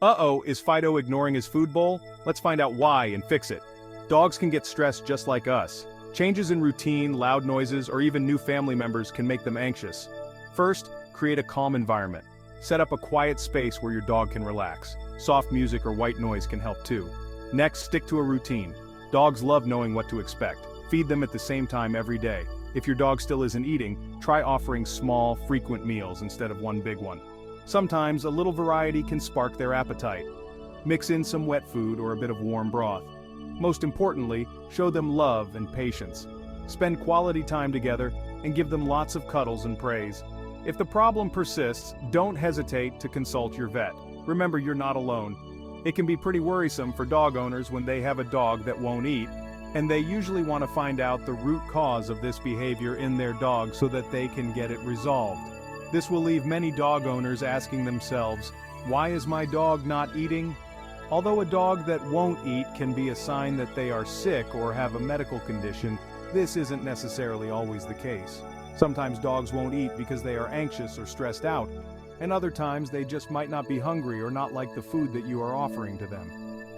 Uh-oh, is Fido ignoring his food bowl? Let's find out why and fix it. Dogs can get stressed just like us. Changes in routine, loud noises, or even new family members can make them anxious. First, create a calm environment. Set up a quiet space where your dog can relax. Soft music or white noise can help too. Next, stick to a routine. Dogs love knowing what to expect. Feed them at the same time every day. If your dog still isn't eating, try offering small, frequent meals instead of one big one. Sometimes a little variety can spark their appetite. Mix in some wet food or a bit of warm broth. Most importantly, show them love and patience. Spend quality time together and give them lots of cuddles and praise. If the problem persists, don't hesitate to consult your vet. Remember, you're not alone. It can be pretty worrisome for dog owners when they have a dog that won't eat, and they usually want to find out the root cause of this behavior in their dog so that they can get it resolved. This will leave many dog owners asking themselves, why is my dog not eating? Although a dog that won't eat can be a sign that they are sick or have a medical condition, this isn't necessarily always the case. Sometimes dogs won't eat because they are anxious or stressed out, and other times they just might not be hungry or not like the food that you are offering to them.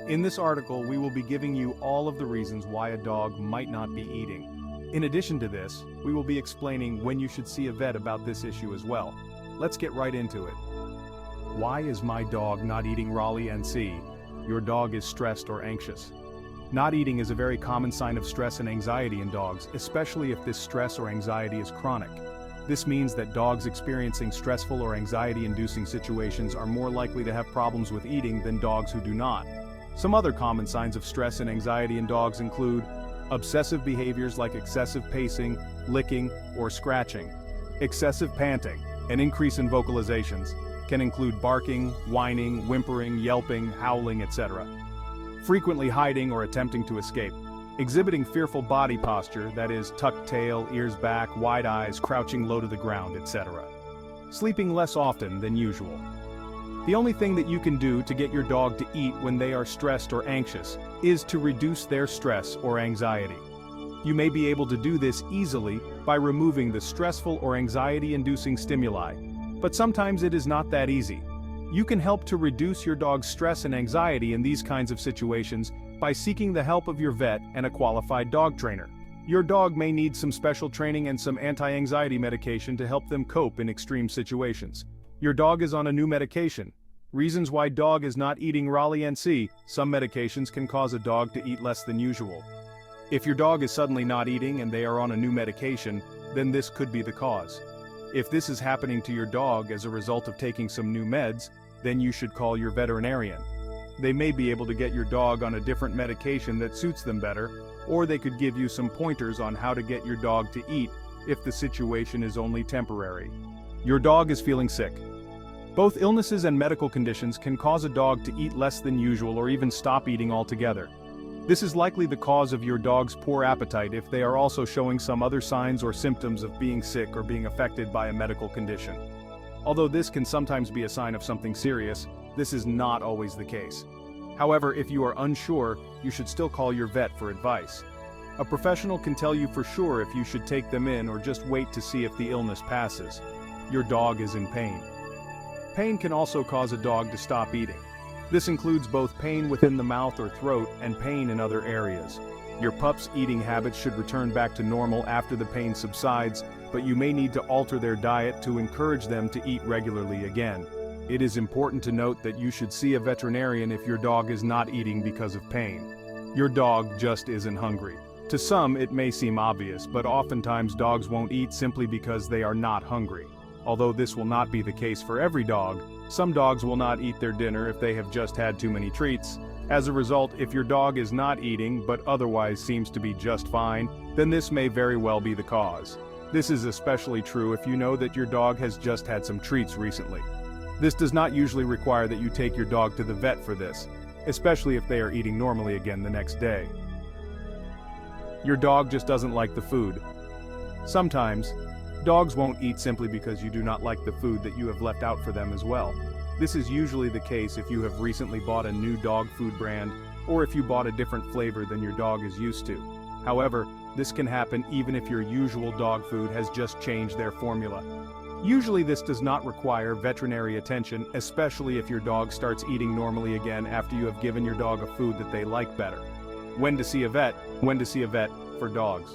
In this article, we will be giving you all of the reasons why a dog might not be eating. In addition to this, we will be explaining when you should see a vet about this issue as well. Let's get right into it. Why is my dog not eating Raleigh NC? Your dog is stressed or anxious. Not eating is a very common sign of stress and anxiety in dogs, especially if this stress or anxiety is chronic. This means that dogs experiencing stressful or anxiety-inducing situations are more likely to have problems with eating than dogs who do not. Some other common signs of stress and anxiety in dogs include obsessive behaviors like excessive pacing, licking, or scratching. Excessive panting, an increase in vocalizations, can include barking, whining, whimpering, yelping, howling, etc. Frequently hiding or attempting to escape. Exhibiting fearful body posture, that is, tucked tail, ears back, wide eyes, crouching low to the ground, etc. Sleeping less often than usual. The only thing that you can do to get your dog to eat when they are stressed or anxious is to reduce their stress or anxiety. You may be able to do this easily by removing the stressful or anxiety-inducing stimuli, but sometimes it is not that easy. You can help to reduce your dog's stress and anxiety in these kinds of situations by seeking the help of your vet and a qualified dog trainer. Your dog may need some special training and some anti-anxiety medication to help them cope in extreme situations. Your dog is on a new medication. Reasons why dog is not eating Raleigh NC. Some medications can cause a dog to eat less than usual. If your dog is suddenly not eating and they are on a new medication, then this could be the cause. If this is happening to your dog as a result of taking some new meds, then you should call your veterinarian. They may be able to get your dog on a different medication that suits them better, or they could give you some pointers on how to get your dog to eat if the situation is only temporary. Your dog is feeling sick. Both illnesses and medical conditions can cause a dog to eat less than usual or even stop eating altogether. This is likely the cause of your dog's poor appetite if they are also showing some other signs or symptoms of being sick or being affected by a medical condition. Although this can sometimes be a sign of something serious, this is not always the case. However, if you are unsure, you should still call your vet for advice. A professional can tell you for sure if you should take them in or just wait to see if the illness passes. Your dog is in pain. Pain can also cause a dog to stop eating. This includes both pain within the mouth or throat and pain in other areas. Your pup's eating habits should return back to normal after the pain subsides, but you may need to alter their diet to encourage them to eat regularly again. It is important to note that you should see a veterinarian if your dog is not eating because of pain. Your dog just isn't hungry. To some, it may seem obvious, but oftentimes dogs won't eat simply because they are not hungry. Although this will not be the case for every dog, some dogs will not eat their dinner if they have just had too many treats. As a result, if your dog is not eating but otherwise seems to be just fine, then this may very well be the cause. This is especially true if you know that your dog has just had some treats recently. This does not usually require that you take your dog to the vet for this, especially if they are eating normally again the next day. Your dog just doesn't like the food. Sometimes, dogs won't eat simply because you do not like the food that you have left out for them as well. This is usually the case if you have recently bought a new dog food brand, or if you bought a different flavor than your dog is used to. However, this can happen even if your usual dog food has just changed their formula. Usually this does not require veterinary attention, especially if your dog starts eating normally again after you have given your dog a food that they like better. When to see a vet for dogs.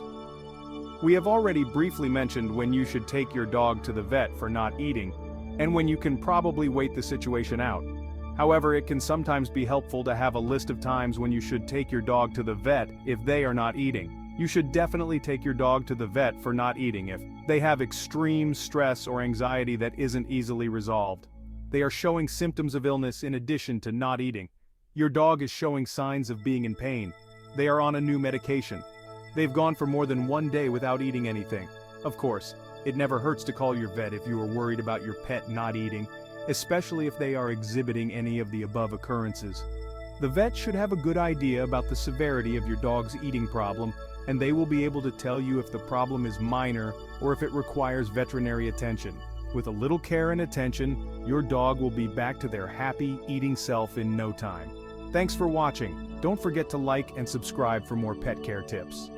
We have already briefly mentioned when you should take your dog to the vet for not eating, and when you can probably wait the situation out. However, it can sometimes be helpful to have a list of times when you should take your dog to the vet if they are not eating. You should definitely take your dog to the vet for not eating if they have extreme stress or anxiety that isn't easily resolved. They are showing symptoms of illness in addition to not eating. Your dog is showing signs of being in pain. They are on a new medication. They've gone for more than 1 day without eating anything. Of course, it never hurts to call your vet if you are worried about your pet not eating, especially if they are exhibiting any of the above occurrences. The vet should have a good idea about the severity of your dog's eating problem, and they will be able to tell you if the problem is minor or if it requires veterinary attention. With a little care and attention, your dog will be back to their happy, eating self in no time. Thanks for watching. Don't forget to like and subscribe for more pet care tips.